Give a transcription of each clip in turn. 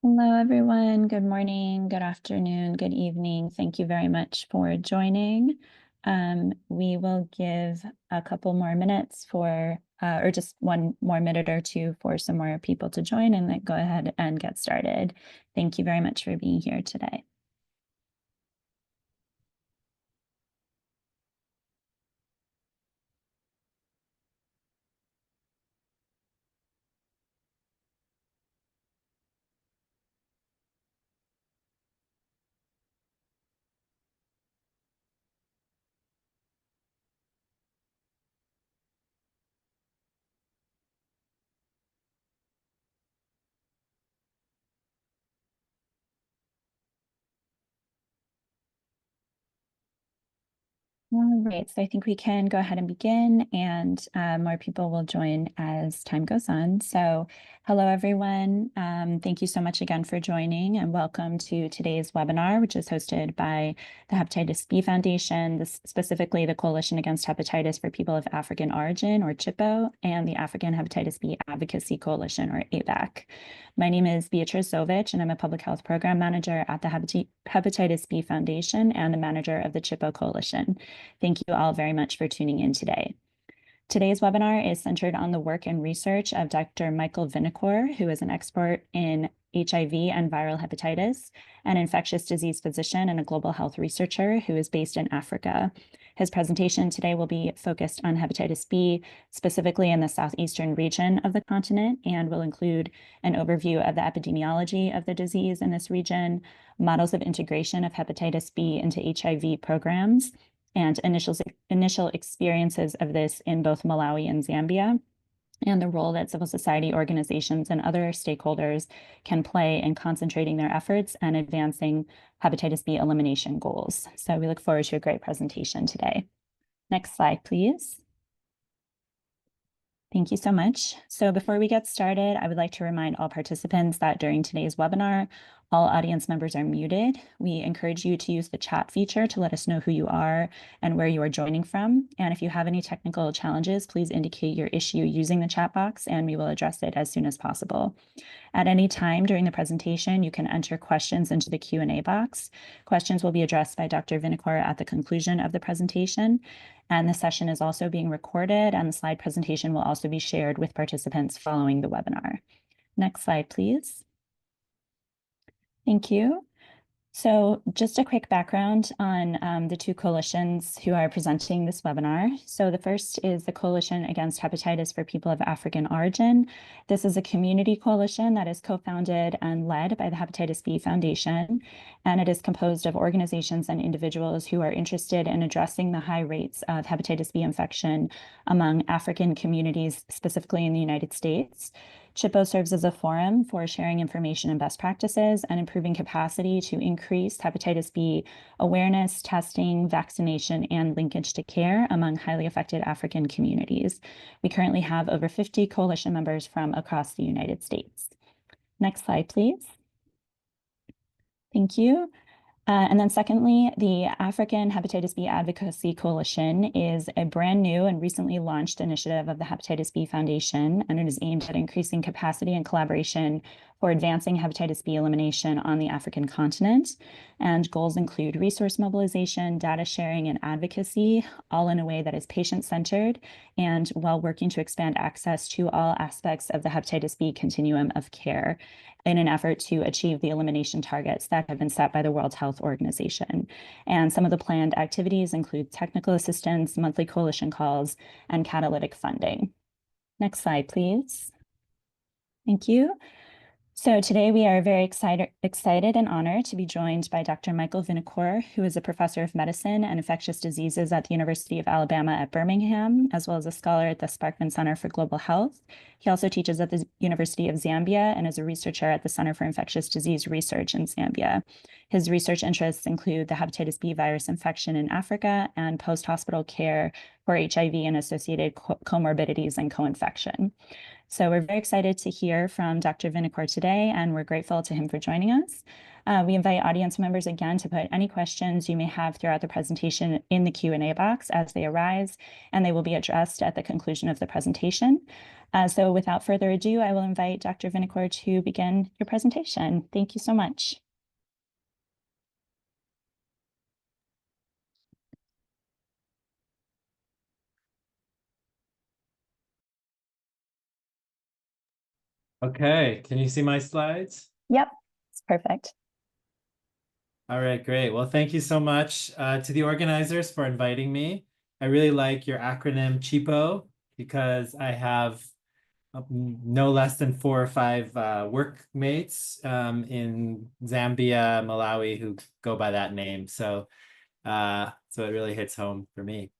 Hello, everyone. Good morning, good afternoon, good evening. Thank you very much for joining. We will give a couple more minutes or just one more minute or two for some more people to join and then go ahead and get started. Thank you very much for being here today. All right, so I think we can go ahead and begin, and more people will join as time goes on. So hello, everyone. Thank you so much again for joining, and welcome to today's webinar, which is hosted by the Hepatitis B Foundation, specifically the Coalition Against Hepatitis for People of African Origin, or CHIPO, and the African Hepatitis B Advocacy Coalition, or ABAC. My name is Beatrice Zovich, and I'm a Public Health Program Manager at the Hepatitis B Foundation and the manager of the CHIPO Coalition. Thank you all very much for tuning in today. Today's webinar is centered on the work and research of Dr. Michael Vinikoor, who is an expert in HIV and viral hepatitis, an infectious disease physician and a global health researcher who is based in Africa. His presentation today will be focused on hepatitis B, specifically in the southeastern region of the continent, and will include an overview of the epidemiology of the disease in this region, models of integration of hepatitis B into HIV programs, and initial experiences of this in both Malawi and Zambia, and the role that civil society organizations and other stakeholders can play in concentrating their efforts and advancing hepatitis B elimination goals. So we look forward to a great presentation today. Next slide, please. Thank you so much. So before we get started, I would like to remind all participants that during today's webinar, all audience members are muted. We encourage you to use the chat feature to let us know who you are and where you are joining from. And if you have any technical challenges, please indicate your issue using the chat box and we will address it as soon as possible. At any time during the presentation, you can enter questions into the Q&A box. Questions will be addressed by Dr. Vinikoor at the conclusion of the presentation. And the session is also being recorded, and the slide presentation will also be shared with participants following the webinar. Next slide, please. Thank you. So just a quick background on the two coalitions who are presenting this webinar. So the first is the Coalition Against Hepatitis for People of African Origin. This is a community coalition that is co-founded and led by the Hepatitis B Foundation, and it is composed of organizations and individuals who are interested in addressing the high rates of hepatitis B infection among African communities, specifically in the United States. CHIPO serves as a forum for sharing information and best practices and improving capacity to increase hepatitis B awareness, testing, vaccination, and linkage to care among highly affected African communities. We currently have over 50 coalition members from across the United States. Next slide, please. Thank you. And then secondly, the African Hepatitis B Advocacy Coalition is a brand new and recently launched initiative of the Hepatitis B Foundation, and it is aimed at increasing capacity and collaboration for advancing hepatitis B elimination on the African continent. And goals include resource mobilization, data sharing, and advocacy, all in a way that is patient-centered and while working to expand access to all aspects of the hepatitis B continuum of care in an effort to achieve the elimination targets that have been set by the World Health Organization. And some of the planned activities include technical assistance, monthly coalition calls, and catalytic funding. Next slide, please. Thank you. So today we are very excited and honored to be joined by Dr. Michael Vinikoor, who is a professor of medicine and infectious diseases at the University of Alabama at Birmingham, as well as a scholar at the Sparkman Center for Global Health. He also teaches at the University of Zambia and is a researcher at the Center for Infectious Disease Research in Zambia. His research interests include the hepatitis B virus infection in Africa and post-hospital care for HIV and associated comorbidities and co-infection. So we're very excited to hear from Dr. Vinikoor today, and we're grateful to him for joining us. We invite audience members again to put any questions you may have throughout the presentation in the Q&A box as they arise, and they will be addressed at the conclusion of the presentation. So without further ado, I will invite Dr. Vinikoor to begin your presentation. Thank you so much. Okay, can you see my slides? Yep, it's perfect. All right, great. Well, thank you so much to the organizers for inviting me. I really like your acronym CHIPO because I have no less than 4 or 5 workmates in Zambia, Malawi who go by that name. So it really hits home for me.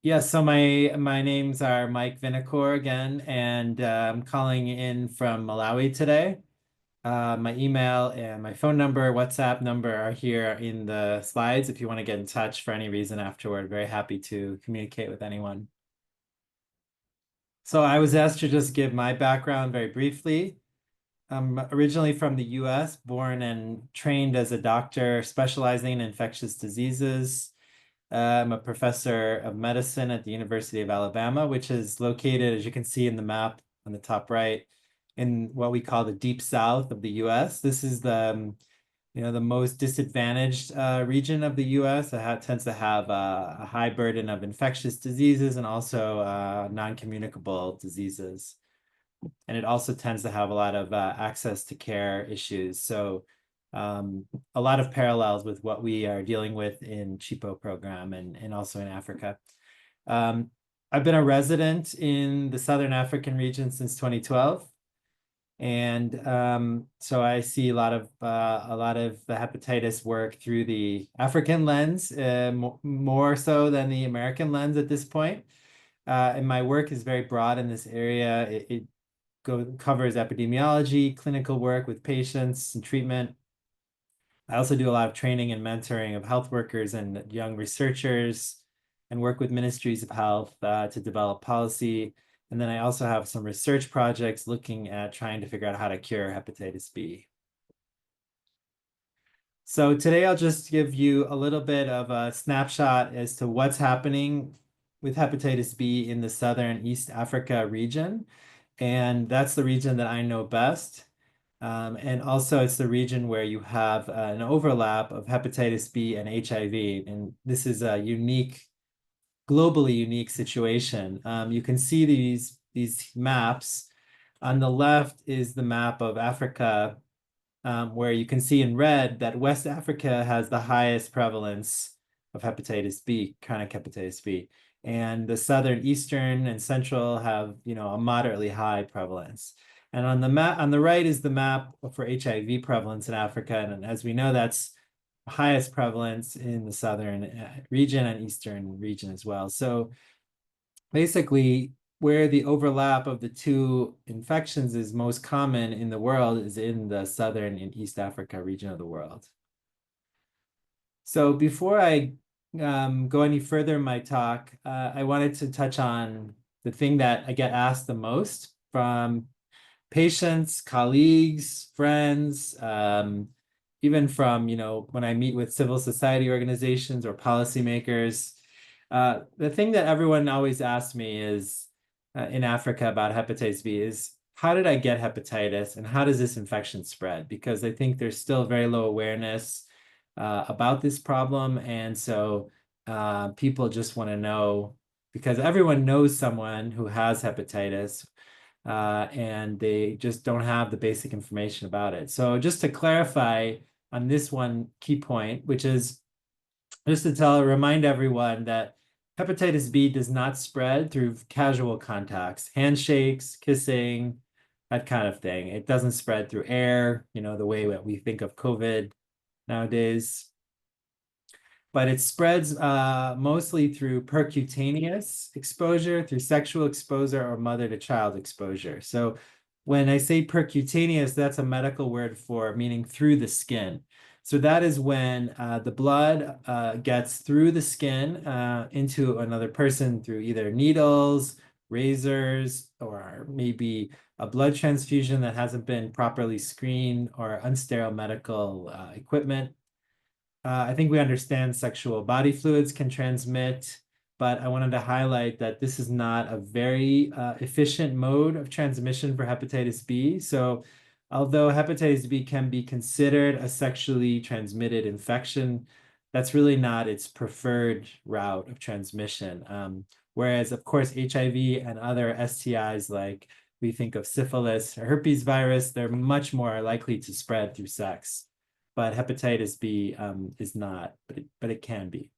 Yeah, so my names are Mike Vinikoor again, and I'm calling in from Malawi today. My email and my phone number, WhatsApp number are here in the slides if you want to get in touch for any reason afterward. Very happy to communicate with anyone. So I was asked to just give my background very briefly. I'm originally from the US, born and trained as a doctor specializing in infectious diseases. I'm a professor of medicine at the University of Alabama, which is located, as you can see in the map on the top right, in what we call the deep south of the US. This is the most disadvantaged region of the US. It tends to have a high burden of infectious diseases and also non-communicable diseases. And it also tends to have a lot of access to care issues. So a lot of parallels with what we are dealing with in CHIPO program and also in Africa. I've been a resident in the Southern African region since 2012. And so I see a lot of the hepatitis work through the African lens, more so than the American lens at this point. And my work is very broad in this area. It covers epidemiology, clinical work with patients and treatment. I also do a lot of training and mentoring of health workers and young researchers and work with ministries of health to develop policy. And then I also have some research projects looking at trying to figure out how to cure hepatitis B. So today I'll just give you a little bit of a snapshot as to what's happening with hepatitis B in the Southern East Africa region. And that's the region that I know best. And also it's the region where you have an overlap of hepatitis B and HIV. And this is a globally unique situation. You can see these maps. On the left is the map of Africa, where you can see in red that West Africa has the highest prevalence of hepatitis B, chronic hepatitis B. And the southern, eastern, and central have, a moderately high prevalence. And on the map, on the right is the map for HIV prevalence in Africa. And as we know, that's highest prevalence in the southern region and eastern region as well. So basically, where the overlap of the two infections is most common in the world is in the southern and East Africa region of the world. So before I go any further in my talk, I wanted to touch on the thing that I get asked the most from patients, colleagues, friends, even from, when I meet with civil society organizations or policymakers. The thing that everyone always asks me is in Africa about hepatitis B is, how did I get hepatitis and how does this infection spread? Because I think there's still very low awareness about this problem. And so people just want to know, because everyone knows someone who has hepatitis, and they just don't have the basic information about it. So just to clarify on this one key point, which is just to remind everyone that hepatitis B does not spread through casual contacts, handshakes, kissing, that kind of thing. It doesn't spread through air, the way that we think of COVID nowadays. But it spreads mostly through percutaneous exposure, through sexual exposure, or mother-to-child exposure. So when I say percutaneous, that's a medical word for meaning through the skin. So that is when the blood gets through the skin into another person through either needles, razors, or maybe a blood transfusion that hasn't been properly screened, or unsterile medical equipment. I think we understand sexual body fluids can transmit but I wanted to highlight that this is not a very efficient mode of transmission for hepatitis B. So although hepatitis B can be considered a sexually transmitted infection, that's really not its preferred route of transmission. Whereas, of course, HIV and other STIs, like we think of syphilis or herpes virus, they're much more likely to spread through sex. But hepatitis B is not, but it can be.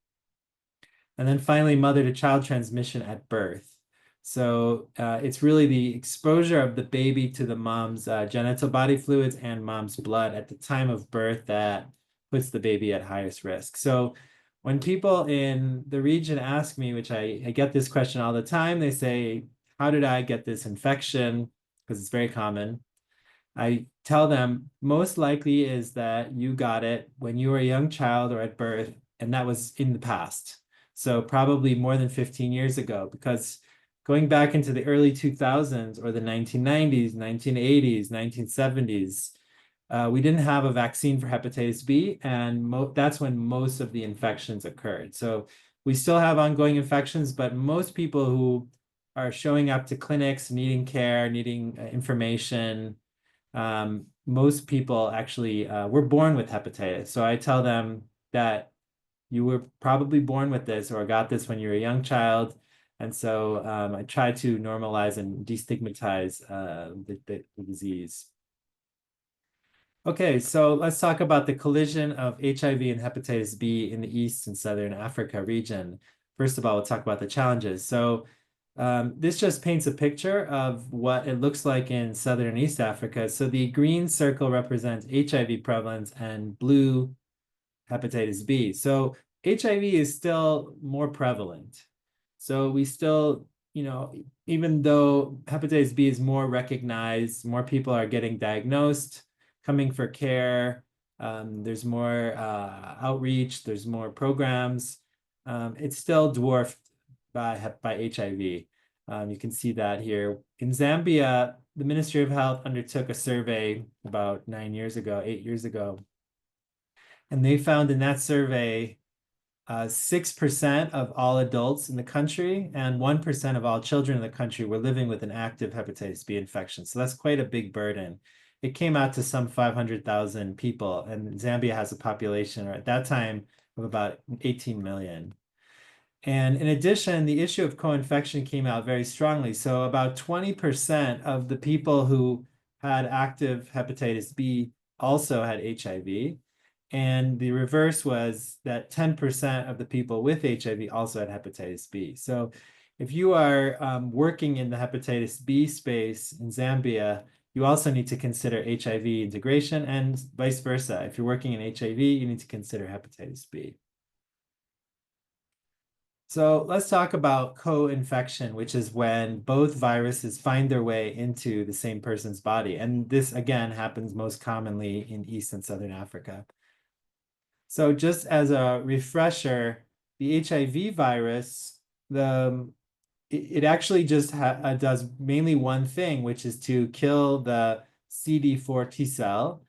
And then finally, mother-to-child transmission at birth. So it's really the exposure of the baby to the mom's genital body fluids and mom's blood at the time of birth that puts the baby at highest risk. So when people in the region ask me, which I get this question all the time, they say, how did I get this infection? Because it's very common. I tell them most likely is that you got it when you were a young child or at birth, and that was in the past. So probably more than 15 years ago, because going back into the early 2000s or the 1990s, 1980s, 1970s, we didn't have a vaccine for hepatitis B, and that's when most of the infections occurred. So we still have ongoing infections, but most people who are showing up to clinics, needing care, needing information, most people actually were born with hepatitis. So I tell them that you were probably born with this or got this when you were a young child. And so I try to normalize and destigmatize the disease. Okay, so let's talk about the collision of HIV and hepatitis B in the East and Southern Africa region. First of all, we'll talk about the challenges. So this just paints a picture of what it looks like in Southern and East Africa. So the green circle represents HIV prevalence and blue hepatitis B. So HIV is still more prevalent. So we still, even though hepatitis B is more recognized, more people are getting diagnosed, coming for care, there's more outreach, there's more programs. It's still dwarfed by HIV. You can see that here. In Zambia, the Ministry of Health undertook a survey about 8 years ago, and they found in that survey 6% of all adults in the country and 1% of all children in the country were living with an active hepatitis B infection. So that's quite a big burden. It came out to some 500,000 people, and Zambia has a population at that time of about 18 million. And in addition, the issue of co-infection came out very strongly. So about 20% of the people who had active hepatitis B also had HIV. And the reverse was that 10% of the people with HIV also had hepatitis B. So if you are working in the hepatitis B space in Zambia, you also need to consider HIV integration and vice versa. If you're working in HIV, you need to consider hepatitis B. So let's talk about co-infection, which is when both viruses find their way into the same person's body. And this, again, happens most commonly in East and Southern Africa. So just as a refresher, the HIV virus, it actually just does mainly one thing, which is to kill the CD4 T cell,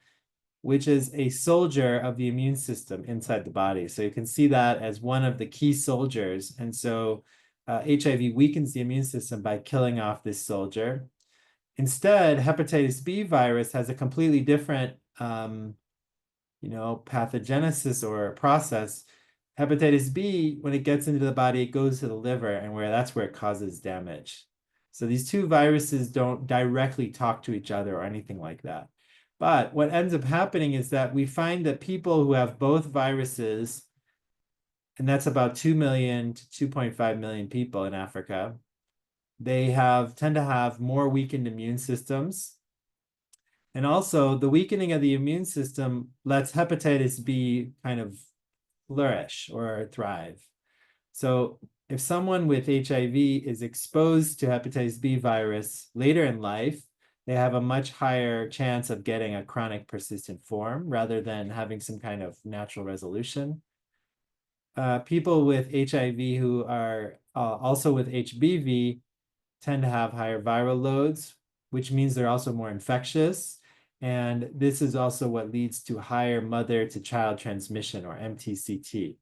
which is a soldier of the immune system inside the body. So you can see that as one of the key soldiers. And so HIV weakens the immune system by killing off this soldier. Instead, hepatitis B virus has a completely different pathogenesis or process. Hepatitis B, when it gets into the body, it goes to the liver, and that's where it causes damage. So these two viruses don't directly talk to each other or anything like that. But what ends up happening is that we find that people who have both viruses, and that's about 2 million to 2.5 million people in Africa, they tend to have more weakened immune systems. And also, the weakening of the immune system lets hepatitis B kind of flourish or thrive. So if someone with HIV is exposed to hepatitis B virus later in life, they have a much higher chance of getting a chronic persistent form rather than having some kind of natural resolution. People with HIV who are also with HBV tend to have higher viral loads, which means they're also more infectious. And this is also what leads to higher mother-to-child transmission, or MTCT.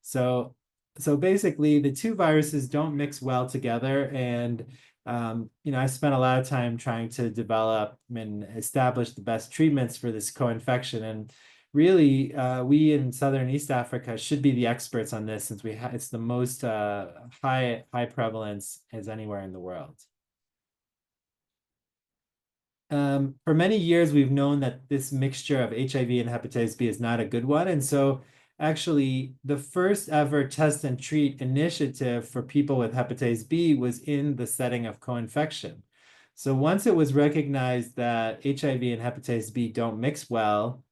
So So basically, the two viruses don't mix well together, and I spent a lot of time trying to develop and establish the best treatments for this co-infection. And really, we in Southern East Africa should be the experts on this, since it's the most high prevalence as anywhere in the world. For many years, we've known that this mixture of HIV and hepatitis B is not a good one. And so actually, the first ever test and treat initiative for people with hepatitis B was in the setting of co-infection. So once it was recognized that HIV and hepatitis B don't mix well,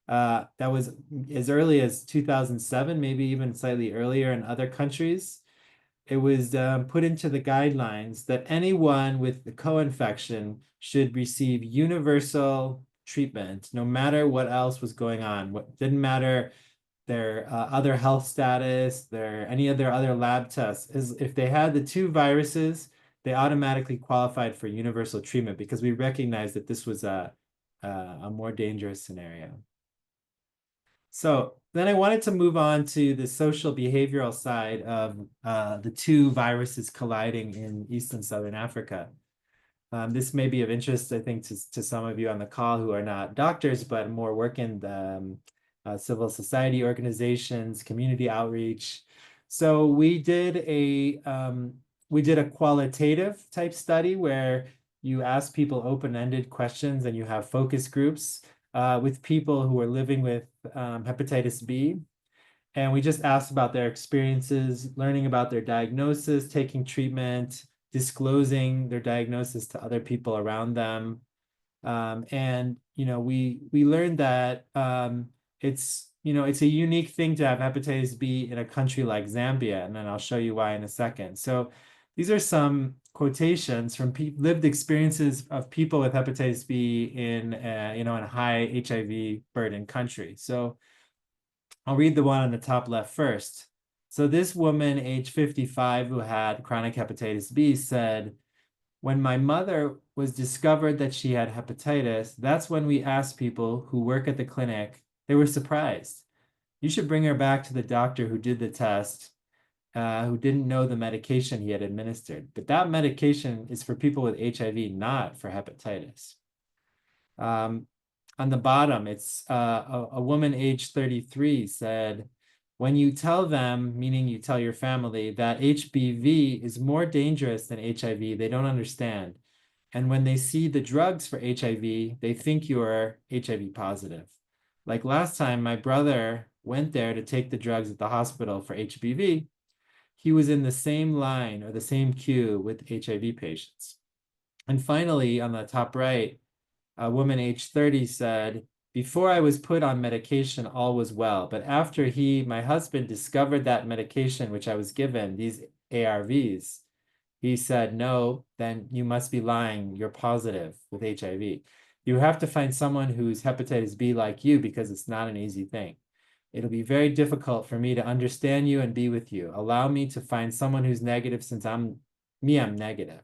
that was as early as 2007, maybe even slightly earlier in other countries. It was put into the guidelines that anyone with the co-infection should receive universal treatment, no matter what else was going on. What didn't matter their other health status, any of their other lab tests, is if they had the two viruses, they automatically qualified for universal treatment, because we recognized that this was a more dangerous scenario. So then I wanted to move on to the social behavioral side of the two viruses colliding in East and Southern Africa. This may be of interest, I think, to some of you on the call who are not doctors, but more work in the civil society organizations, community outreach. So we did a qualitative type study where you ask people open-ended questions and you have focus groups with people who are living with hepatitis B. And we just asked about their experiences, learning about their diagnosis, taking treatment, disclosing their diagnosis to other people around them. And we learned that it's a unique thing to have hepatitis B in a country like Zambia, and then I'll show you why in a second. So these are some quotations from lived experiences of people with hepatitis B in a high HIV burden country. So I'll read the one on the top left first. So this woman, age 55, who had chronic hepatitis B, said, "When my mother was discovered that she had hepatitis, that's when we asked people who work at the clinic. They were surprised. You should bring her back to the doctor who did the test, who didn't know the medication he had administered. But that medication is for people with HIV, not for hepatitis." Um, on the bottom, it's a woman age 33 said, "When you tell them, meaning you tell your family, that HBV is more dangerous than HIV, they don't understand. And when they see the drugs for HIV, they think you're HIV positive. Like last time, my brother went there to take the drugs at the hospital for HBV. He was in the same line or the same queue with HIV patients." And finally, on the top right, a woman aged 30 said, "Before I was put on medication, all was well. But after my husband, discovered that medication which I was given, these ARVs, he said, 'No, then you must be lying. You're positive with HIV. You have to find someone who's hepatitis B like you, because it's not an easy thing. It'll be very difficult for me to understand you and be with you. Allow me to find someone who's negative, since I'm negative.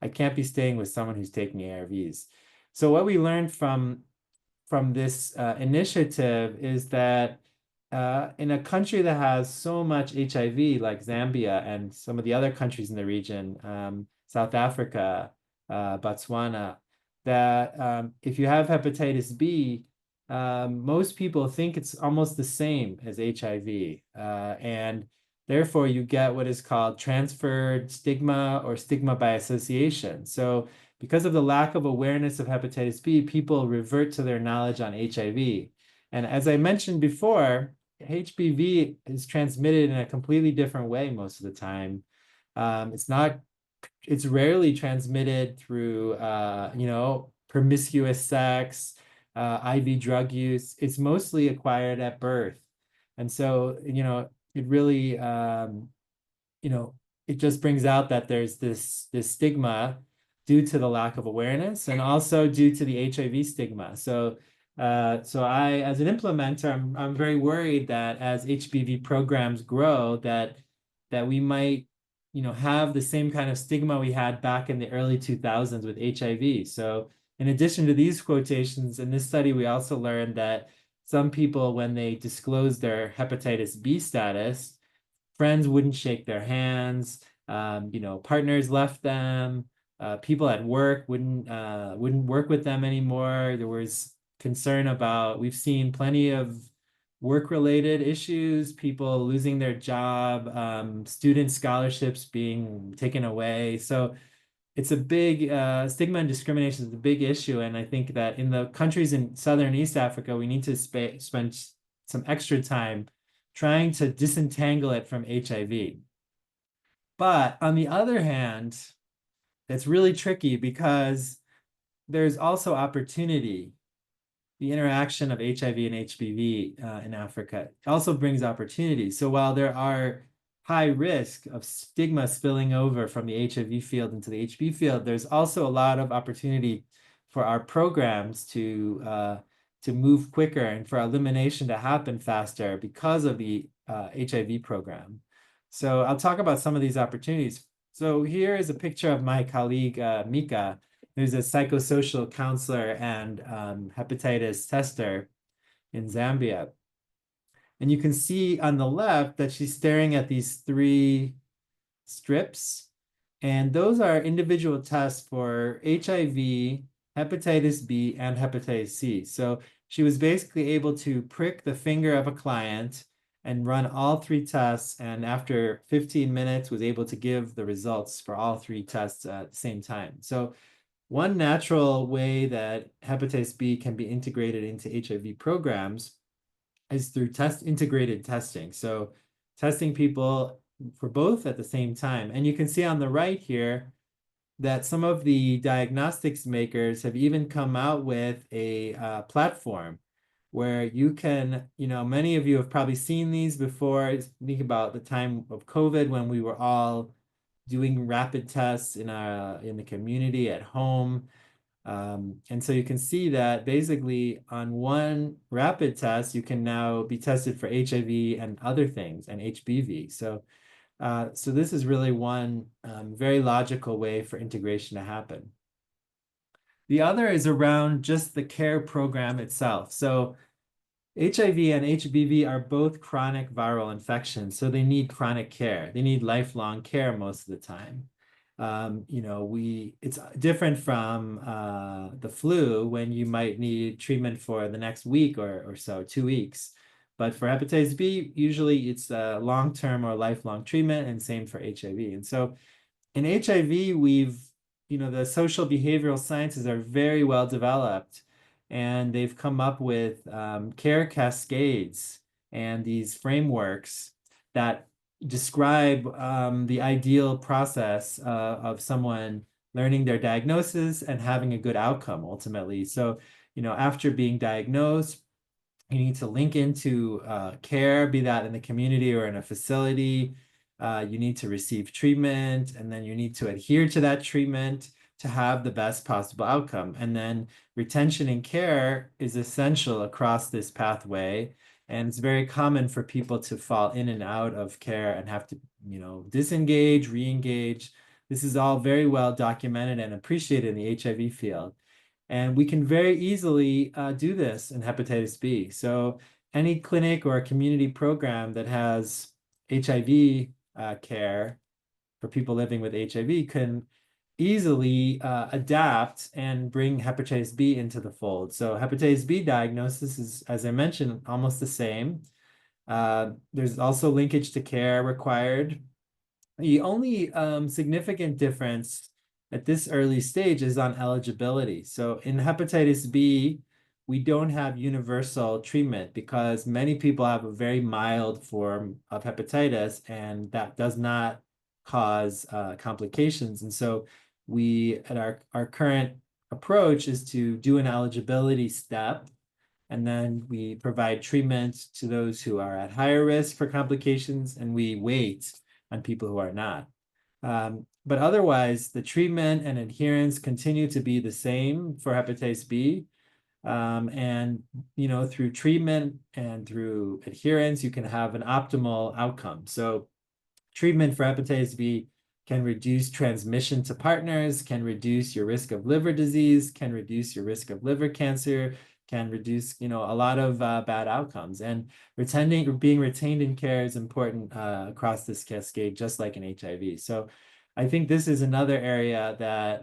I can't be staying with someone who's taking ARVs.'" So what we learned from this initiative is that in a country that has so much HIV, like Zambia and some of the other countries in the region, South Africa, Botswana, that if you have hepatitis B, most people think it's almost the same as HIV. And therefore, you get what is called transferred stigma or stigma by association. So because of the lack of awareness of hepatitis B, people revert to their knowledge on HIV. And as I mentioned before, HBV is transmitted in a completely different way most of the time. It's rarely transmitted through, promiscuous sex, IV drug use. It's mostly acquired at birth. And so, it really, it just brings out that there's this stigma due to the lack of awareness, and also due to the HIV stigma. So I, as an implementer, I'm very worried that as HBV programs grow, that we might, have the same kind of stigma we had back in the early 2000s with HIV. So in addition to these quotations, in this study, we also learned that some people, when they disclose their hepatitis B status, Friends wouldn't shake their hands. Partners left them. People at work wouldn't work with them anymore. There was concern about, we've seen plenty of work-related issues, people losing their job, student scholarships being taken away. So it's a big stigma and discrimination is a big issue. And I think that in the countries in Southern and East Africa, we need to spend some extra time trying to disentangle it from HIV. But on the other hand, it's really tricky because there's also opportunity. The interaction of HIV and HBV in Africa also brings opportunity. So while there are high risk of stigma spilling over from the HIV field into the HB field, there's also a lot of opportunity for our programs to move quicker and for elimination to happen faster because of the HIV program. So I'll talk about some of these opportunities. So here is a picture of my colleague, Mika, who's a psychosocial counselor and hepatitis tester in Zambia. And you can see on the left that she's staring at these 3 strips. And those are individual tests for HIV, hepatitis B, and hepatitis C. So she was basically able to prick the finger of a client and run all 3 tests. And after 15 minutes, was able to give the results for all 3 tests at the same time. So one natural way that hepatitis B can be integrated into HIV programs is through integrated testing. So testing people for both at the same time. And you can see on the right here that some of the diagnostics makers have even come out with a platform where you can, many of you have probably seen these before. Think about the time of COVID when we were all doing rapid tests in the community at home. And so you can see that basically on one rapid test, you can now be tested for HIV and other things and HBV. So this is really one very logical way for integration to happen. The other is around just the care program itself. So HIV and HBV are both chronic viral infections, so they need chronic care. They need lifelong care most of the time. It's different from the flu when you might need treatment for the next week or so, 2 weeks. But for hepatitis B, usually it's a long-term or lifelong treatment, and same for HIV. And so in HIV, the social behavioral sciences are very well developed, and they've come up with care cascades and these frameworks that describe the ideal process of someone learning their diagnosis and having a good outcome ultimately. So, after being diagnosed, you need to link into care, be that in the community or in a facility. You need to receive treatment, and then you need to adhere to that treatment to have the best possible outcome. And then retention and care is essential across this pathway. And it's very common for people to fall in and out of care and have to, disengage, re-engage. This is all very well documented and appreciated in the HIV field. And we can very easily do this in hepatitis B. So any clinic or community program that has HIV care for people living with HIV can easily adapt and bring hepatitis B into the fold. So hepatitis B diagnosis is, as I mentioned, almost the same. There's also linkage to care required. The only significant difference at this early stage is on eligibility. So in hepatitis B, we don't have universal treatment because many people have a very mild form of hepatitis, and that does not cause complications. And so our current approach is to do an eligibility step, and then we provide treatment to those who are at higher risk for complications, and we wait on people who are not. But otherwise, the treatment and adherence continue to be the same for hepatitis B. Through treatment and through adherence, you can have an optimal outcome. So treatment for hepatitis B can reduce transmission to partners, can reduce your risk of liver disease, can reduce your risk of liver cancer, can reduce, a lot of bad outcomes. And being retained in care is important across this cascade, just like in HIV. So I think this is another area that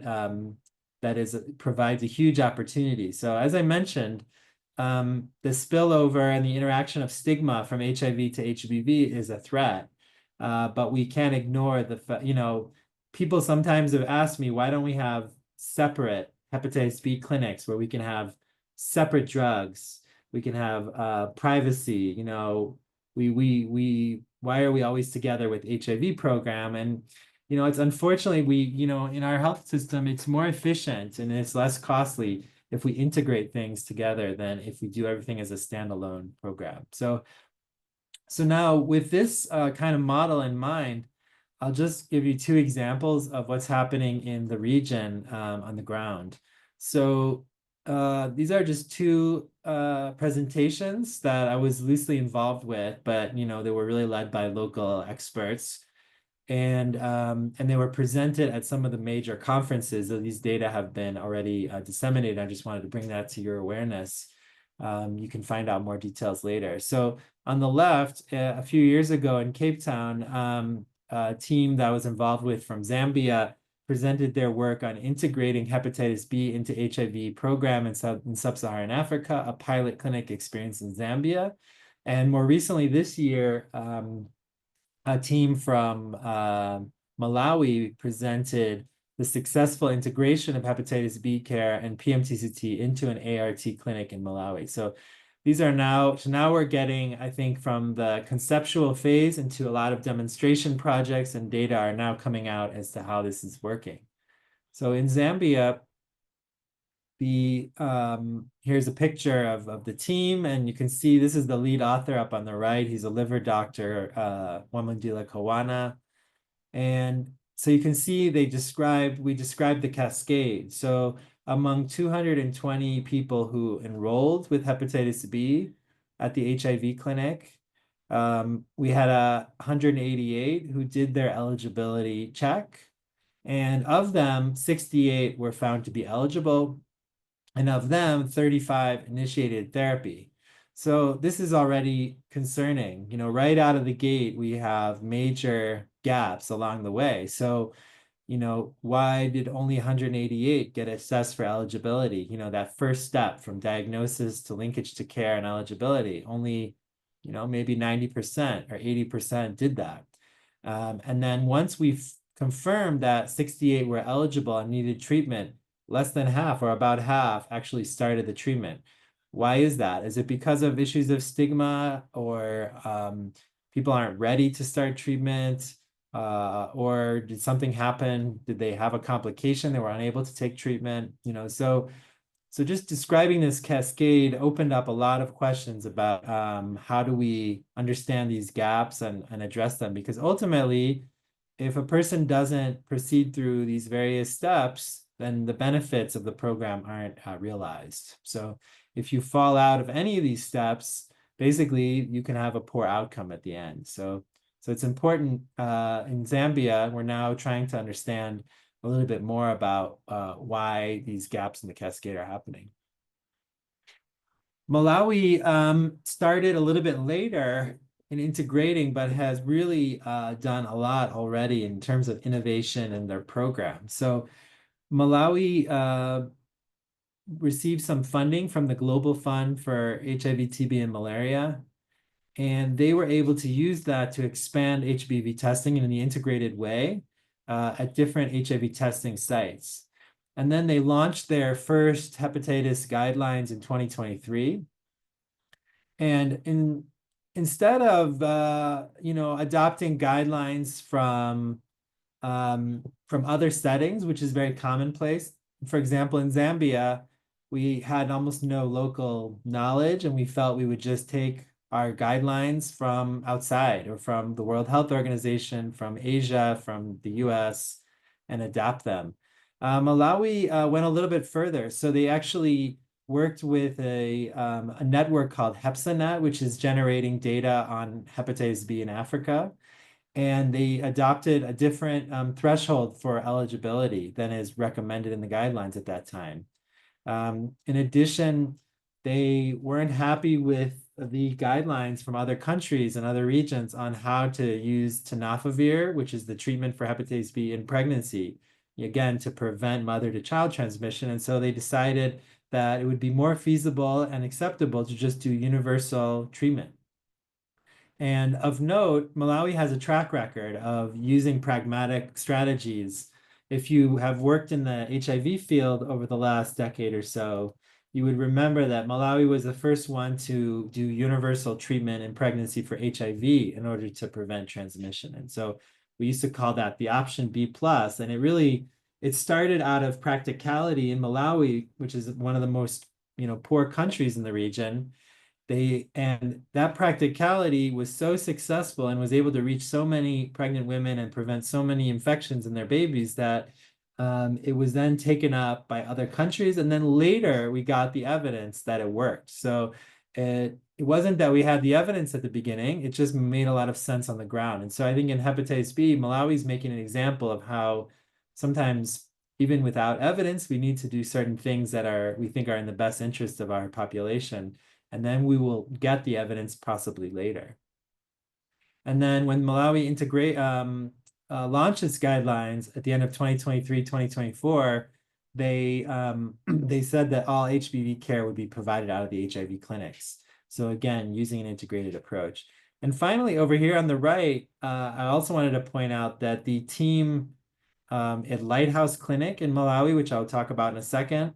provides a huge opportunity. So as I mentioned, the spillover and the interaction of stigma from HIV to HBV is a threat. But we can't ignore people sometimes have asked me, why don't we have separate hepatitis B clinics where we can have separate drugs, we can have privacy, why are we always together with HIV program? And it's unfortunately in our health system, it's more efficient and it's less costly if we integrate things together than if we do everything as a standalone program. So now with this kind of model in mind, I'll just give you two examples of what's happening in the region on the ground. So these are just two presentations that I was loosely involved with, but they were really led by local experts. And they were presented at some of the major conferences. So these data have been already disseminated. I just wanted to bring that to your awareness. You can find out more details later. So on the left, a few years ago in Cape Town, a team that I was involved with from Zambia presented their work on integrating hepatitis B into HIV program in sub-Saharan Africa, a pilot clinic experience in Zambia. And more recently this year, a team from Malawi presented the successful integration of hepatitis B care and PMTCT into an ART clinic in Malawi. So now we're getting, I think, from the conceptual phase into a lot of demonstration projects, and data are now coming out as to how this is working. So in Zambia, here's a picture of the team, and you can see this is the lead author up on the right. He's a liver doctor, Wamandila Kawana. And so you can see we described the cascade. So among 220 people who enrolled with hepatitis B at the HIV clinic, we had 188 who did their eligibility check. And of them, 68 were found to be eligible. And of them, 35 initiated therapy. So this is already concerning. Right out of the gate, we have major gaps along the way. So, why did only 188 get assessed for eligibility? That first step from diagnosis to linkage to care and eligibility, only, maybe 90% or 80% did that. And then once we've confirmed that 68 were eligible and needed treatment, less than half or about half actually started the treatment. Why is that? Is it because of issues of stigma, or people aren't ready to start treatment? Or did something happen? Did they have a complication? They were unable to take treatment? So just describing this cascade opened up a lot of questions about how do we understand these gaps and address them? Because ultimately, if a person doesn't proceed through these various steps, then the benefits of the program aren't realized. So if you fall out of any of these steps, basically you can have a poor outcome at the end. So it's important. In Zambia, we're now trying to understand a little bit more about why these gaps in the cascade are happening. Malawi started a little bit later in integrating, but has really done a lot already in terms of innovation in their program. So Malawi received some funding from the Global Fund for HIV, TB, and malaria, and they were able to use that to expand HBV testing in an integrated way at different HIV testing sites. And then they launched their first hepatitis guidelines in 2023. And instead of adopting guidelines from other settings, which is very commonplace. For example, in Zambia, we had almost no local knowledge, and we felt we would just take our guidelines from outside or from the World Health Organization, from Asia, from the US, and adapt them. Malawi went a little bit further. So they actually worked with a network called HepsaNet, which is generating data on hepatitis B in Africa. And they adopted a different threshold for eligibility than is recommended in the guidelines at that time. In addition, they weren't happy with the guidelines from other countries and other regions on how to use tenofovir, which is the treatment for hepatitis B in pregnancy, again, to prevent mother-to-child transmission. And so they decided that it would be more feasible and acceptable to just do universal treatment. And of note, Malawi has a track record of using pragmatic strategies. If you have worked in the HIV field over the last decade or so, you would remember that Malawi was the first one to do universal treatment in pregnancy for HIV in order to prevent transmission. And so we used to call that the option B plus. And it started out of practicality in Malawi, which is one of the most, poor countries in the region. And that practicality was so successful and was able to reach so many pregnant women and prevent so many infections in their babies that it was then taken up by other countries. And then later we got the evidence that it worked. So it wasn't that we had the evidence at the beginning, it just made a lot of sense on the ground. And so I think in hepatitis B, Malawi is making an example of how sometimes even without evidence, we need to do certain things that we think are in the best interest of our population. And then we will get the evidence possibly later. And then when Malawi launched its guidelines at the end of 2023, 2024, they said that all HBV care would be provided out of the HIV clinics. So again, using an integrated approach. And finally, over here on the right, I also wanted to point out that the team at Lighthouse Clinic in Malawi, which I'll talk about in a second,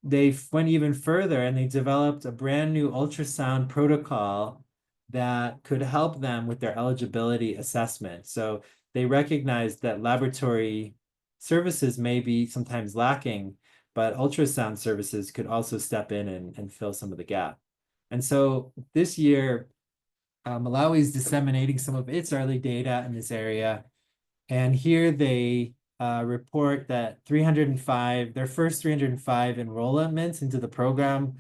they went even further and they developed a brand new ultrasound protocol that could help them with their eligibility assessment. So they recognized that laboratory services may be sometimes lacking, but ultrasound services could also step in and fill some of the gap. And so this year, Malawi is disseminating some of its early data in this area. And here they report that their first 305 enrollments into the program,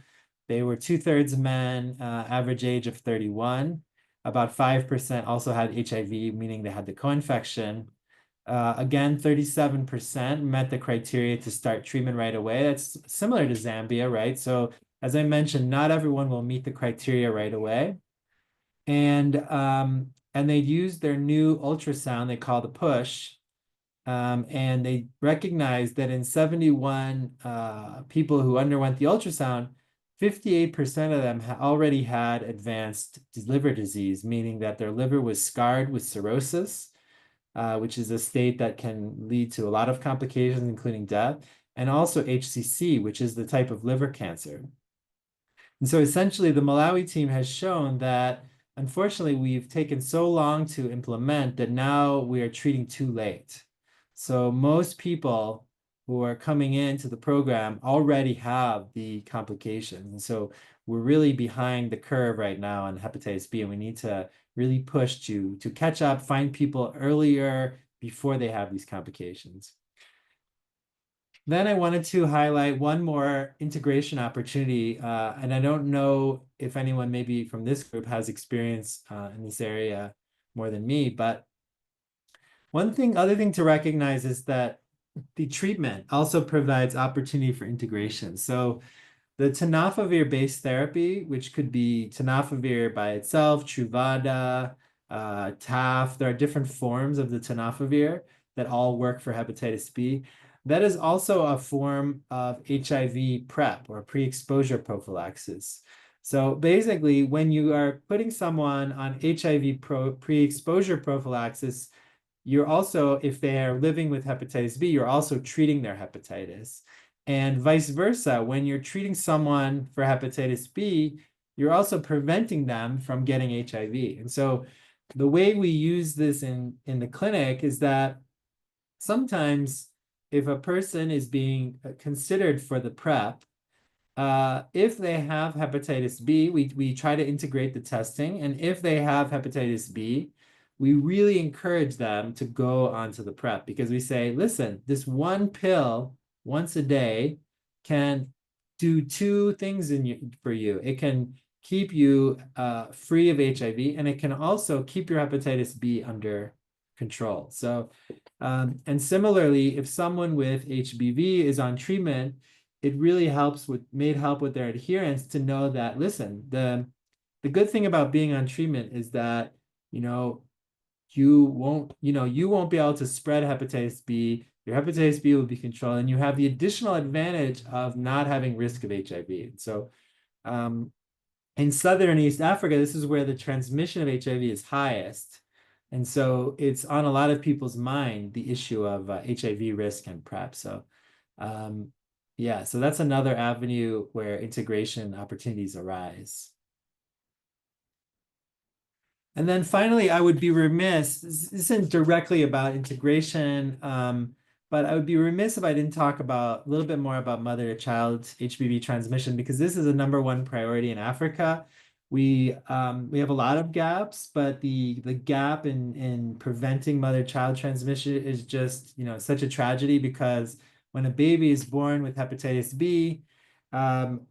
they were 2/3 men, average age of 31. About 5% also had HIV, meaning they had the co-infection. Again, 37% met the criteria to start treatment right away. That's similar to Zambia, right? So as I mentioned, not everyone will meet the criteria right away. And they used their new ultrasound they call the push. And they recognized that in 71 people who underwent the ultrasound, 58% of them already had advanced liver disease, meaning that their liver was scarred with cirrhosis, which is a state that can lead to a lot of complications, including death, and also HCC, which is the type of liver cancer. And so essentially, the Malawi team has shown that, unfortunately, we've taken so long to implement that now we are treating too late. So most people who are coming into the program already have the complications. And so we're really behind the curve right now on hepatitis B, and we need to really push to catch up, find people earlier before they have these complications. Then I wanted to highlight one more integration opportunity, and I don't know if anyone maybe from this group has experience in this area more than me, but other thing to recognize is that the treatment also provides opportunity for integration. So the tenofovir-based therapy, which could be tenofovir by itself, Truvada, TAF, there are different forms of the tenofovir that all work for hepatitis B. That is also a form of HIV PrEP or pre-exposure prophylaxis. So basically, when you are putting someone on HIV pre-exposure prophylaxis, you're also, if they are living with hepatitis B, you're also treating their hepatitis. And vice versa, when you're treating someone for hepatitis B, you're also preventing them from getting HIV. And so the way we use this in the clinic is that sometimes if a person is being considered for the PrEP, if they have hepatitis B, we try to integrate the testing. And if they have hepatitis B, we really encourage them to go onto the PrEP because we say, listen, this one pill once a day can do two things for you. It can keep you free of HIV, and it can also keep your hepatitis B under control. So, and similarly, if someone with HBV is on treatment, it really made help with their adherence to know that, listen, the good thing about being on treatment is that, you know, you won't be able to spread hepatitis B. Your hepatitis B will be controlled, and you have the additional advantage of not having risk of HIV. So, um, in Southern and East Africa, this is where the transmission of HIV is highest. And so it's on a lot of people's mind, the issue of HIV risk and PrEP. So, um, yeah, so that's another avenue where integration opportunities arise. And then finally, I would be remiss, this isn't directly about integration, but I would be remiss if I didn't talk about a little bit more about mother-to-child HBV transmission, because this is a #1 priority in Africa. We have a lot of gaps, but the gap in preventing mother-child transmission is just, such a tragedy, because when a baby is born with hepatitis B,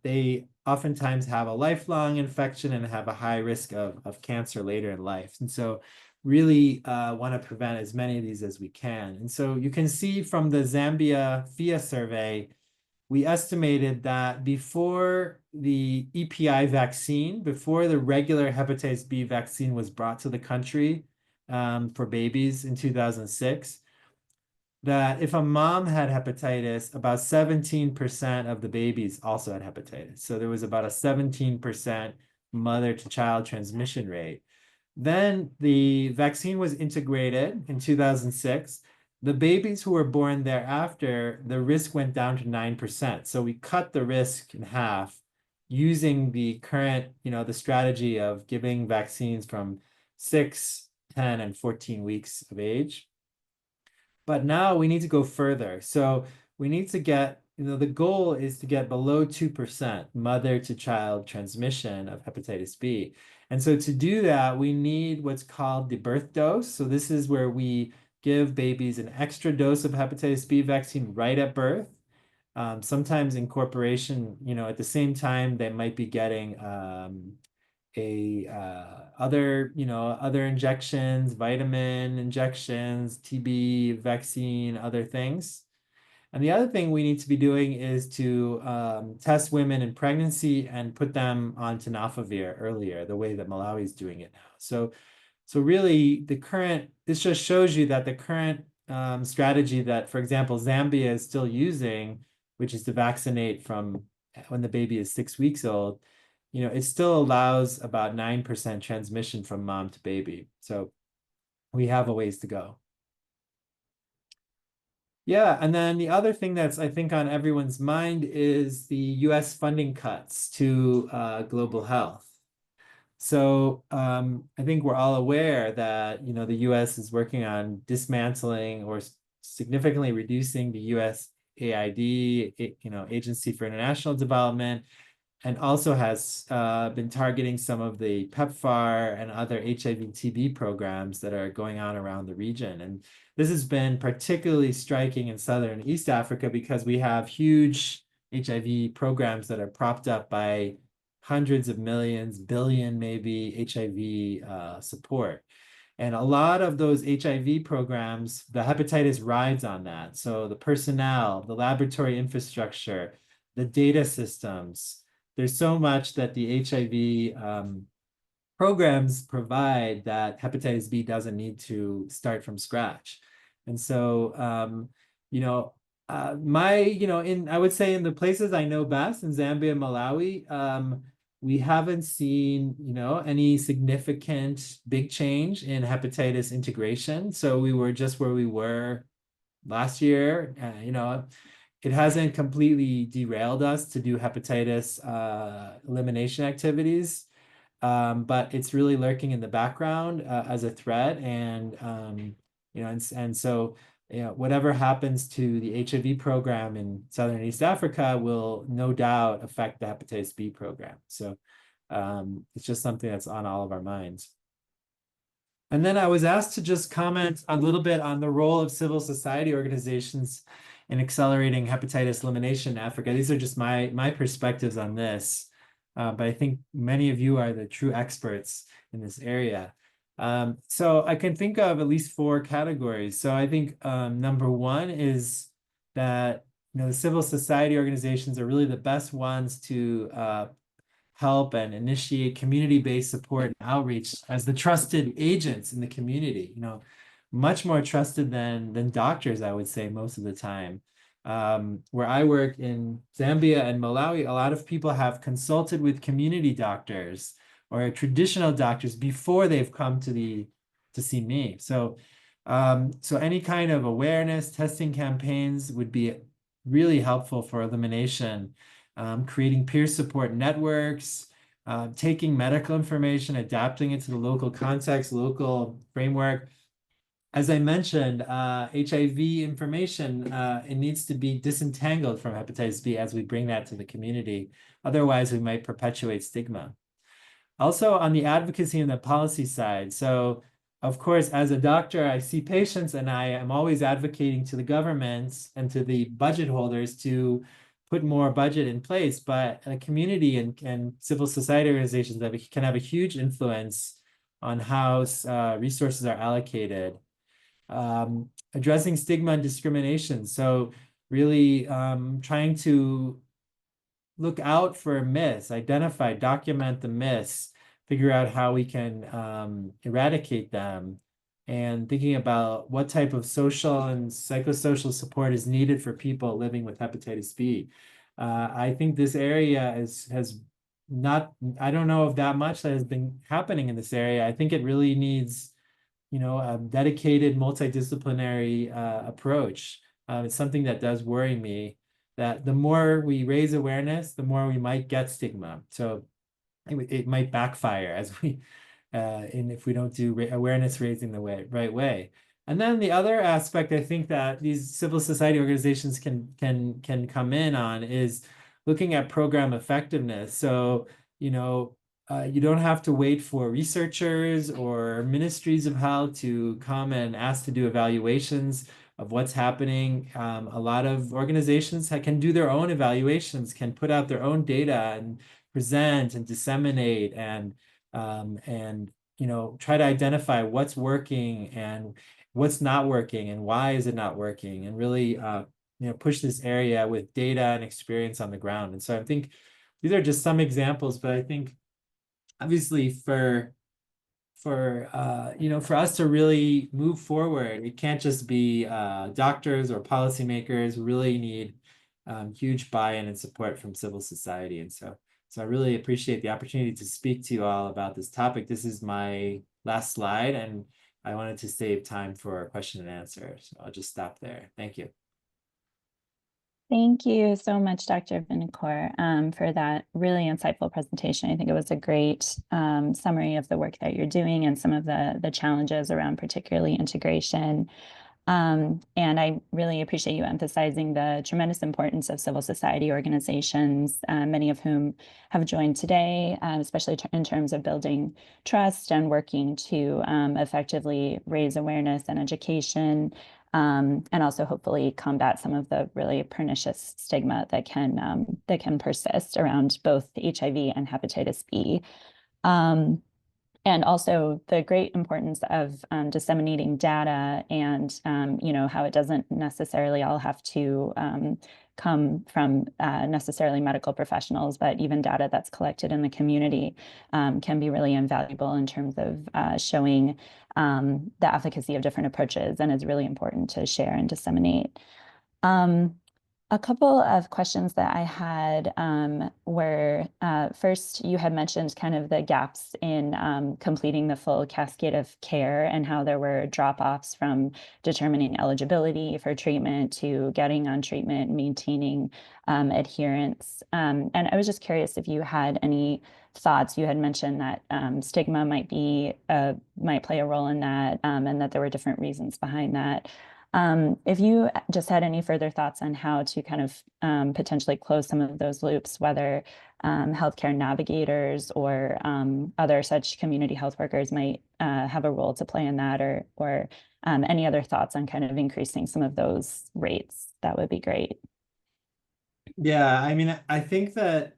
they oftentimes have a lifelong infection and have a high risk of cancer later in life. And so really want to prevent as many of these as we can. And so you can see from the Zambia FIA survey, we estimated that before the EPI vaccine, before the regular hepatitis B vaccine was brought to the country for babies in 2006, that if a mom had hepatitis, about 17% of the babies also had hepatitis. So there was about a 17% mother-to-child transmission rate. Then the vaccine was integrated in 2006. The babies who were born thereafter, the risk went down to 9%. So we cut the risk in half using the current, the strategy of giving vaccines from 6, 10, and 14 weeks of age. But now we need to go further. So we need to get, the goal is to get below 2% mother-to-child transmission of hepatitis B. And so to do that, we need what's called the birth dose. So this is where we give babies an extra dose of hepatitis B vaccine right at birth. Sometimes incorporation, at the same time, they might be getting other injections, vitamin injections, TB vaccine, other things. And the other thing we need to be doing is to test women in pregnancy and put them on tenofovir earlier, the way that Malawi is doing it now. So really, this just shows you that the current strategy that, for example, Zambia is still using, which is to vaccinate from when the baby is 6 weeks old, it still allows about 9% transmission from mom to baby. So we have a ways to go. Yeah, and then the other thing that's, I think, on everyone's mind is the US funding cuts to global health. So I think we're all aware that, the US is working on dismantling or significantly reducing the USAID, Agency for International Development, and also has been targeting some of the PEPFAR and other HIV/TB programs that are going on around the region. And this has been particularly striking in Southern and East Africa because we have huge HIV programs that are propped up by hundreds of millions, billion maybe, HIV support. And a lot of those HIV programs, the hepatitis rides on that. So the personnel, the laboratory infrastructure, the data systems, there's so much that the HIV programs provide that hepatitis B doesn't need to start from scratch. And so, I would say in the places I know best, in Zambia and Malawi, we haven't seen, any significant big change in hepatitis integration. So we were just where we were last year. It hasn't completely derailed us to do hepatitis elimination activities, but it's really lurking in the background as a threat. And so whatever happens to the HIV program in Southern and East Africa will no doubt affect the hepatitis B program. So it's just something that's on all of our minds. And then I was asked to just comment a little bit on the role of civil society organizations in accelerating hepatitis elimination in Africa. These are just my perspectives on this, but I think many of you are the true experts in this area. So I can think of at least 4 categories. So I think number one is that the civil society organizations are really the best ones to help and initiate community-based support and outreach as the trusted agents in the community, much more trusted than doctors, I would say, most of the time. Where I work in Zambia and Malawi, a lot of people have consulted with community doctors or traditional doctors before they've come to see me. So any kind of awareness testing campaigns would be really helpful for elimination. Creating peer support networks, taking medical information, adapting it to the local context, local framework. As I mentioned, HIV information, it needs to be disentangled from hepatitis B as we bring that to the community. Otherwise, we might perpetuate stigma. Also on the advocacy and the policy side. So of course, as a doctor, I see patients and I am always advocating to the governments and to the budget holders to put more budget in place, but a community and civil society organizations that can have a huge influence on how resources are allocated. Addressing stigma and discrimination. So really trying to look out for myths, identify, document the myths, figure out how we can eradicate them, and thinking about what type of social and psychosocial support is needed for people living with hepatitis B. I think this area has not, I don't know if that much that has been happening in this area. I think it really needs, a dedicated multidisciplinary approach. It's something that does worry me, that the more we raise awareness, the more we might get stigma. So it might backfire as if we don't do awareness raising the right way. And then the other aspect I think that these civil society organizations can come in on is looking at program effectiveness. So, you don't have to wait for researchers or ministries of health to come and ask to do evaluations of what's happening. A lot of organizations can do their own evaluations, can put out their own data and present and disseminate and try to identify what's working and what's not working and why is it not working, and really push this area with data and experience on the ground. And so I think these are just some examples, but I think obviously for us to really move forward, it can't just be doctors or policymakers. We really need huge buy-in and support from civil society. And so I really appreciate the opportunity to speak to you all about this topic. This is my last slide, and I wanted to save time for question and answer. So I'll just stop there. Thank you. Thank you so much, Dr. Vinikoor, for that really insightful presentation. I think it was a great summary of the work that you're doing and some of the challenges around particularly integration. And I really appreciate you emphasizing the tremendous importance of civil society organizations, many of whom have joined today, especially in terms of building trust and working to effectively raise awareness and education, and also hopefully combat some of the really pernicious stigma that can persist around both HIV and hepatitis B. And also the great importance of disseminating data and, how it doesn't necessarily all have to come from necessarily medical professionals, but even data that's collected in the community can be really invaluable in terms of showing the efficacy of different approaches, and is really important to share and disseminate. A couple of questions that I had were, first, you had mentioned kind of the gaps in completing the full cascade of care and how there were drop-offs from determining eligibility for treatment to getting on treatment, maintaining adherence. And I was just curious if you had any thoughts. You had mentioned that stigma might play a role in that, and that there were different reasons behind that. If you just had any further thoughts on how to kind of potentially close some of those loops, whether healthcare navigators or other such community health workers might have a role to play in that, or any other thoughts on kind of increasing some of those rates, that would be great. Yeah, I mean, I think that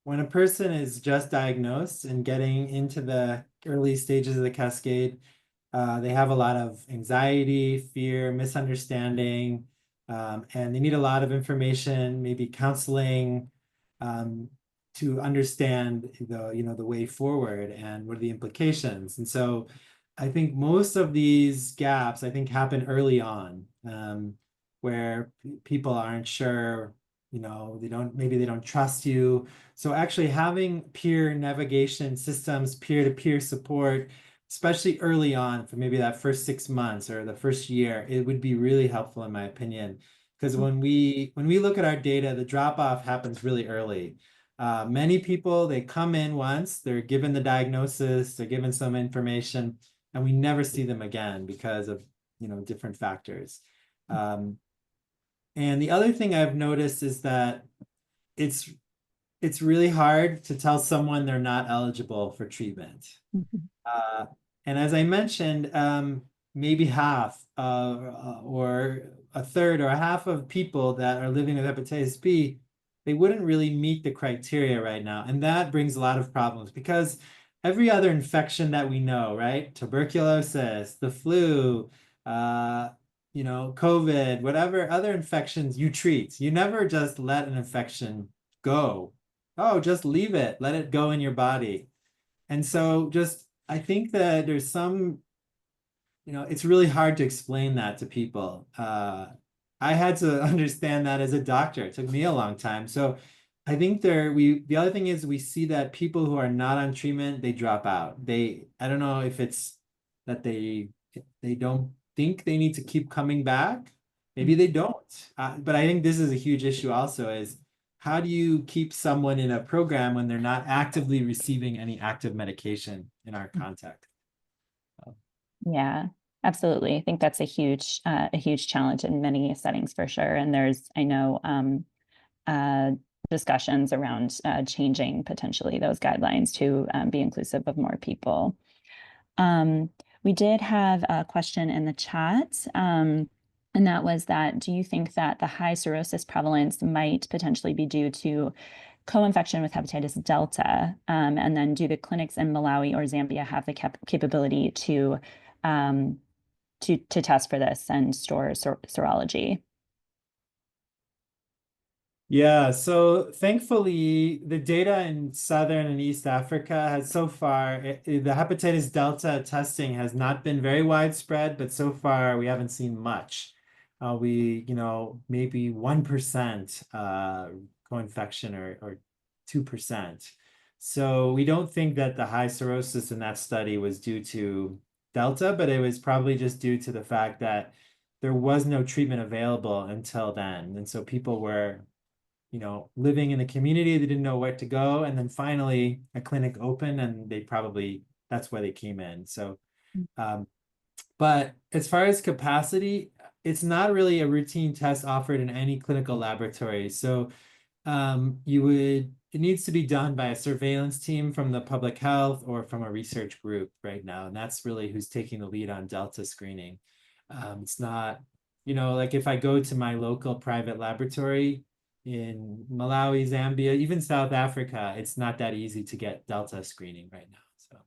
when a person is just diagnosed and getting into the early stages of the cascade, they have a lot of anxiety, fear, misunderstanding, And they need a lot of information, maybe counseling, to understand the way forward and what are the implications. And so I think most of these gaps, I think, happen early on, where people aren't sure, maybe they don't trust you. So actually having peer navigation systems, peer-to-peer support, especially early on for maybe that first 6 months or the first year, it would be really helpful in my opinion. Because when we look at our data, the drop-off happens really early. Many people, they come in once, they're given the diagnosis, they're given some information, and we never see them again because of different factors. And the other thing I've noticed is that it's it's really hard to tell someone they're not eligible for treatment. Mhm. Uh, and as I mentioned, maybe half or a third or a half of people that are living with hepatitis B, they wouldn't really meet the criteria right now. And that brings a lot of problems because every other infection that we know, right? Tuberculosis, the flu, uh, COVID, whatever other infections you treat. You never just let an infection go. Oh, just leave it, let it go in your body. And so I think that there's some, it's really hard to explain that to people. I had to understand that as a doctor. It took me a long time. So I think the other thing is we see that people who are not on treatment, they drop out. I don't know if it's that they don't think they need to keep coming back. Maybe they don't. But I think this is a huge issue also is how do you keep someone in a program when they're not actively receiving any active medication in our context? Yeah, absolutely. I think that's a huge challenge in many settings for sure. And there's, I know, uh, discussions around changing potentially those guidelines to be inclusive of more people. Um, we did have a question in the chat, and that was that, do you think that the high cirrhosis prevalence might potentially be due to co-infection with hepatitis delta? And then do the clinics in Malawi or Zambia have the capability um, to test for this and store serology? Yeah, so thankfully, the data in Southern and East Africa has so far, the hepatitis delta testing has not been very widespread, but so far we haven't seen much. Maybe 1% co-infection or 2%. So we don't think that the high cirrhosis in that study was due to delta, but it was probably just due to the fact that there was no treatment available until then. And so people were living in the community, they didn't know where to go. And then finally a clinic opened and that's why they came in. So, but as far as capacity, it's not really a routine test offered in any clinical laboratory. So it needs to be done by a surveillance team from the public health or from a research group right now. And that's really who's taking the lead on Delta screening. It's not, like if I go to my local private laboratory in Malawi, Zambia, even South Africa, it's not that easy to get Delta screening right now. So.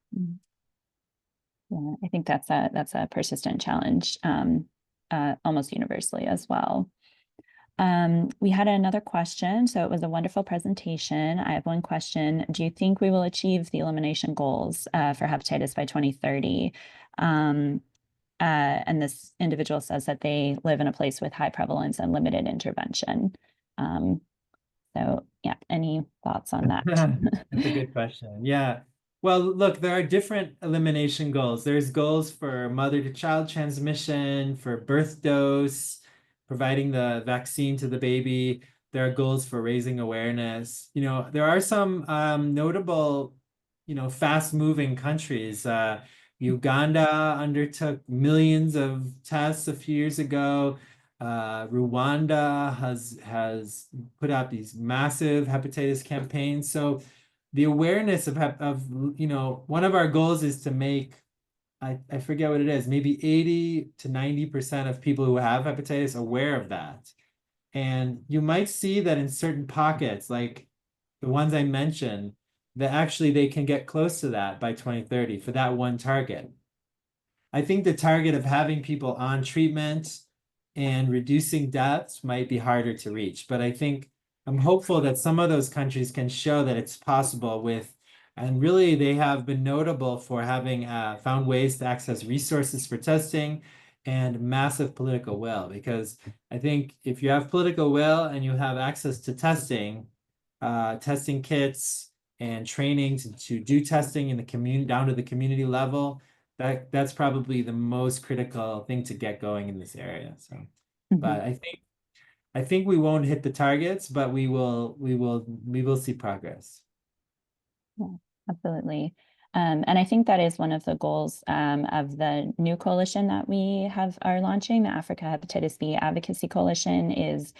Yeah, I think that's a persistent challenge, almost universally as well. We had another question. So it was a wonderful presentation. I have one question. Do you think we will achieve the elimination goals for hepatitis by 2030? And this individual says that they live in a place with high prevalence and limited intervention. So yeah, any thoughts on that? That's a good question. Yeah. Well, look, there are different elimination goals. There's goals for mother to child transmission, for birth dose, providing the vaccine to the baby. There are goals for raising awareness. There are some notable, fast-moving countries. Uganda undertook millions of tests a few years ago. Rwanda has put out these massive hepatitis campaigns. So the awareness of one of our goals is to make I forget what it is, maybe 80 to 90% of people who have hepatitis aware of that. And you might see that in certain pockets, like the ones I mentioned, that actually they can get close to that by 2030 for that one target. I think the target of having people on treatment and reducing deaths might be harder to reach. But I think I'm hopeful that some of those countries can show that it's possible and really they have been notable for having found ways to access resources for testing and massive political will. Because I think if you have political will and you have access to testing kits and training to do testing in the community down to the community level, that's probably the most critical thing to get going in this area. So, Mhm. but I think we won't hit the targets, but we will see progress. Yeah, absolutely. And I think that is one of the goals of the new coalition that we are launching, the Africa Hepatitis B Advocacy Coalition, is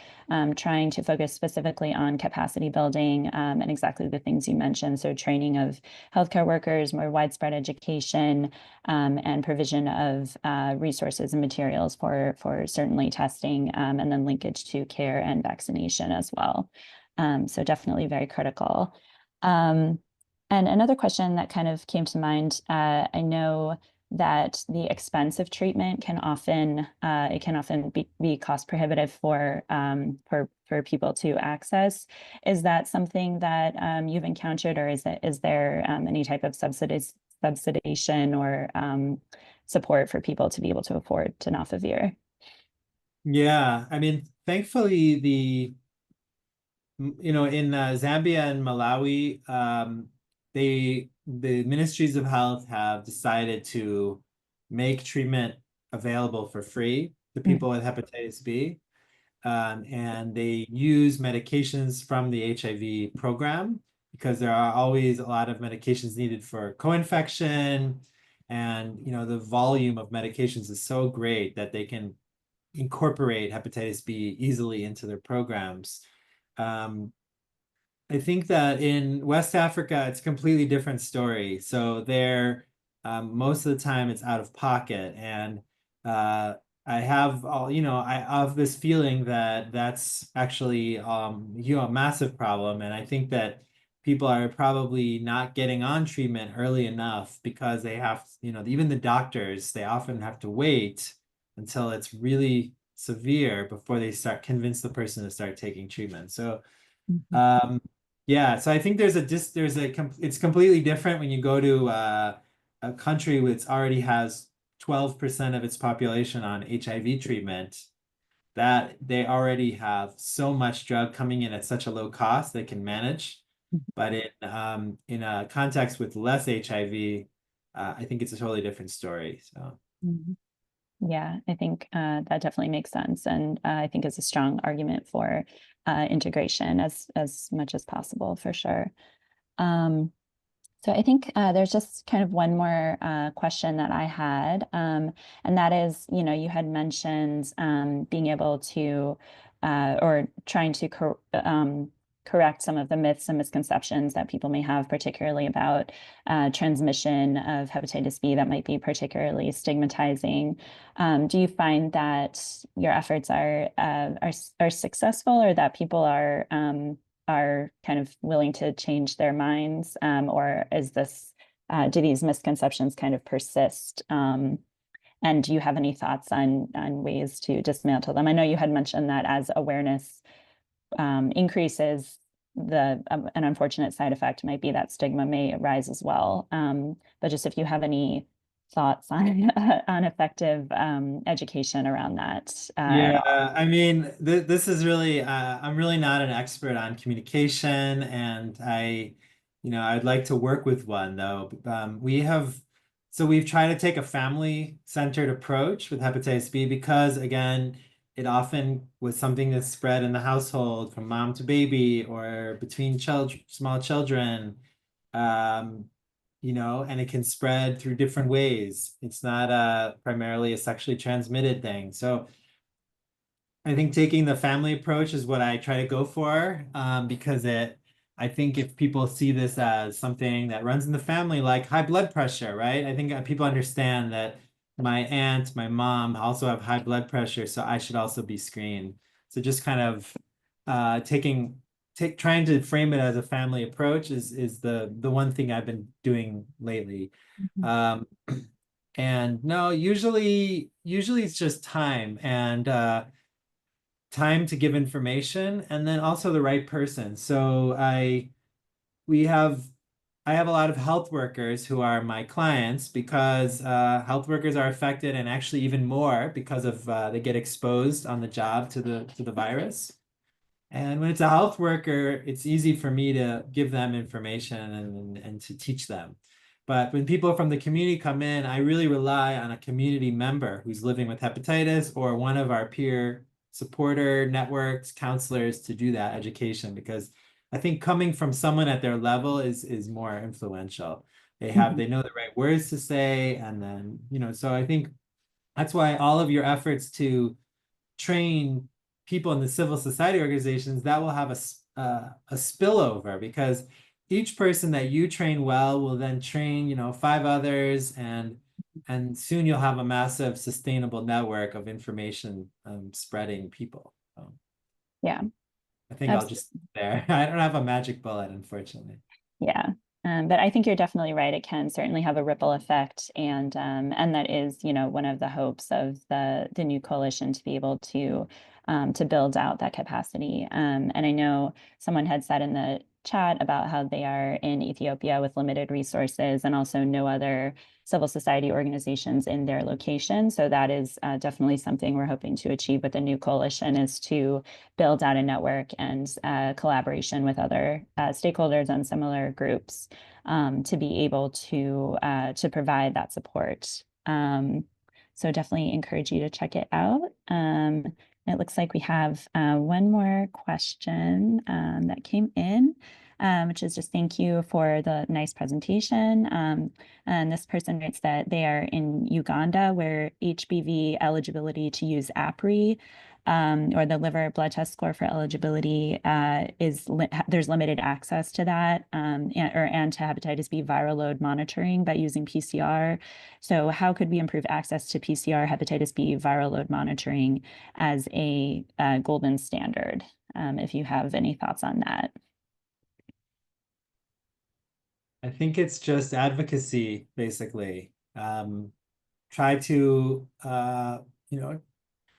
trying to focus specifically on capacity building and exactly the things you mentioned. So training of healthcare workers, more widespread education, and provision of resources and materials for certainly testing, and then linkage to care and vaccination as well. So definitely very critical. Um, and another question that kind of came to mind, I know that the expense of treatment can often be cost prohibitive for people to access. Is that something that you've encountered, or is there any type of subsidization or support for people to be able to afford tenofovir? Yeah, I mean, thankfully, in Zambia and Malawi, the ministries of health have decided to make treatment available for free to Mm, people with hepatitis B. And they use medications from the HIV program because there are always a lot of medications needed for co-infection. And, the volume of medications is so great that they can incorporate hepatitis B easily into their programs. Um, I think that in West Africa, it's a completely different story. So there, most of the time it's out of pocket. And uh, I have this feeling that that's actually, a massive problem. And I think that people are probably not getting on treatment early enough because they have, even the doctors, they often have to wait until it's really severe before they start convince the person to start taking treatment. So, mhm, um, yeah, so I think it's completely different when you go to a country which already has 12% of its population on HIV treatment, that they already have so much drug coming in at such a low cost they can manage. But in a context with less HIV, I think it's a totally different story. So mhm. Yeah, I think that definitely makes sense, and I think is a strong argument for integration as much as possible for sure. Um, so I think there's just kind of one more question that I had, and that is, you had mentioned being able to or trying to correct some of the myths and misconceptions that people may have, particularly about transmission of hepatitis B that might be particularly stigmatizing. Do you find that your efforts are successful, or that people are kind of willing to change their minds, or do these misconceptions kind of persist? And do you have any thoughts on ways to dismantle them? I know you had mentioned that as awareness increases, an unfortunate side effect might be that stigma may rise as well. But just if you have any thoughts on on effective education around that. yeah, I mean, this is really, I'm really not an expert on communication, and I'd like to work with one though. So we've tried to take a family-centered approach with hepatitis B because, again, it often was something that's spread in the household from mom to baby or between small children. Um, and it can spread through different ways. It's not primarily a sexually transmitted thing. So I think taking the family approach is what I try to go for, because I think if people see this as something that runs in the family, like high blood pressure, right? I think people understand that my aunt, my mom also have high blood pressure, so I should also be screened. So just kind of trying to frame it as a family approach is the one thing I've been doing lately. Mhm. Um, And no, usually it's just time and time to give information, and then also the right person. So we have I have a lot of health workers who are my clients because health workers are affected, and actually even more because of they get exposed on the job to the virus. And when it's a health worker, it's easy for me to give them information and to teach them. But when people from the community come in, I really rely on a community member who's living with hepatitis or one of our peer supporter networks, counselors to do that education, because I think coming from someone at their level is more influential. Mhm. They know the right words to say, and then, so I think that's why all of your efforts to train people in the civil society organizations, that will have a spillover, because each person that you train well will then train, five others, and soon you'll have a massive sustainable network of information spreading people. Yeah, I think I'll absolutely. just there. I don't have a magic bullet, unfortunately. Yeah. But I think you're definitely right. It can certainly have a ripple effect, and that is, one of the hopes of the new coalition to be able to build out that capacity. And I know someone had said in the chat about how they are in Ethiopia with limited resources and also no other civil society organizations in their location. So that is definitely something we're hoping to achieve with the new coalition, is to build out a network and collaboration with other stakeholders and similar groups to be able to provide that support. So definitely encourage you to check it out. It looks like we have one more question that came in, which is just thank you for the nice presentation. And this person writes that they are in Uganda, where HBV eligibility to use APRI or the liver blood test score for eligibility there's limited access to that and to hepatitis B viral load monitoring by using PCR. So how could we improve access to PCR hepatitis B viral load monitoring as a golden standard? If you have any thoughts on that. I think it's just advocacy, basically. Try to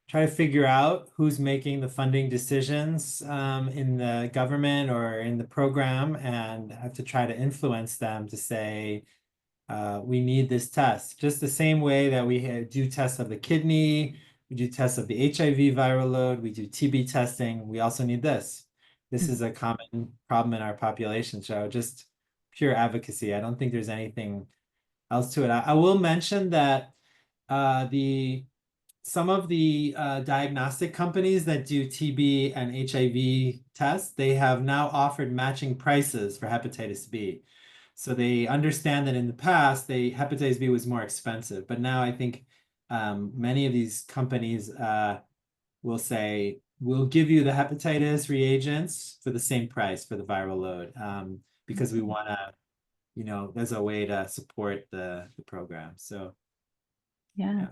try to figure out who's making the funding decisions in the government or in the program, and have to try to influence them to say, we need this test. Just the same way that we do tests of the kidney, we do tests of the HIV viral load, we do TB testing, we also need this. This is a common problem in our population. So just pure advocacy. I don't think there's anything else to it. I will mention that the some of the diagnostic companies that do TB and HIV tests, they have now offered matching prices for hepatitis B. So they understand that in the past, hepatitis B was more expensive, but now I think many of these companies will say, we'll give you the hepatitis reagents for the same price for the viral load, because we want to, there's a way to support the program. So Yeah, yeah,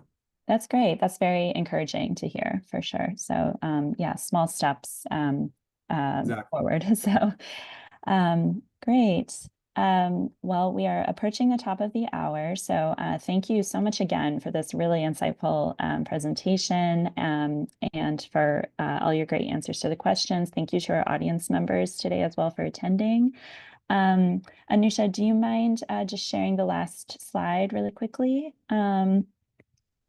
that's great. That's very encouraging to hear for sure. So yeah, small steps exactly. forward. So great. Well, we are approaching the top of the hour. So thank you so much again for this really insightful presentation and for all your great answers to the questions. Thank you to our audience members today as well for attending. Anusha, do you mind just sharing the last slide really quickly?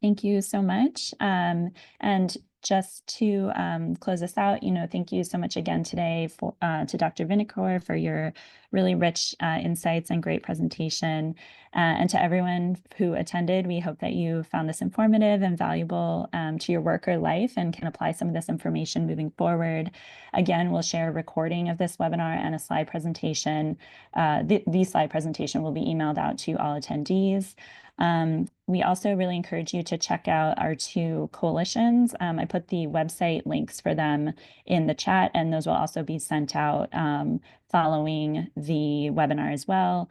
Thank you so much. And just to close us out, thank you so much again today to Dr. Vinikoor for your really rich insights and great presentation. And to everyone who attended, we hope that you found this informative and valuable to your work or life and can apply some of this information moving forward. Again, we'll share a recording of this webinar and a slide presentation. The slide presentation will be emailed out to all attendees. We also really encourage you to check out our two coalitions. I put the website links for them in the chat, and those will also be sent out following the webinar as well.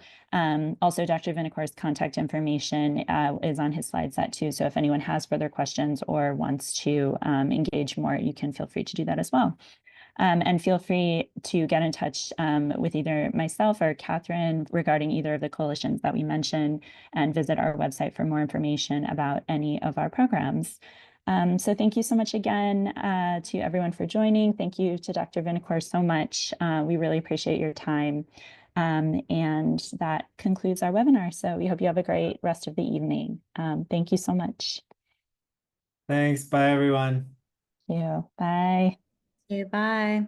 Also, Dr. Vinikoor's contact information is on his slide set too. So if anyone has further questions or wants to engage more, you can feel free to do that as well. And feel free to get in touch with either myself or Catherine regarding either of the coalitions that we mentioned, and visit our website for more information about any of our programs. So thank you so much again to everyone for joining. Thank you to Dr. Vinikoor so much. We really appreciate your time. And that concludes our webinar. So we hope you have a great rest of the evening. Thank you so much. Thanks. Bye, everyone. Thank you. Bye. Okay, bye.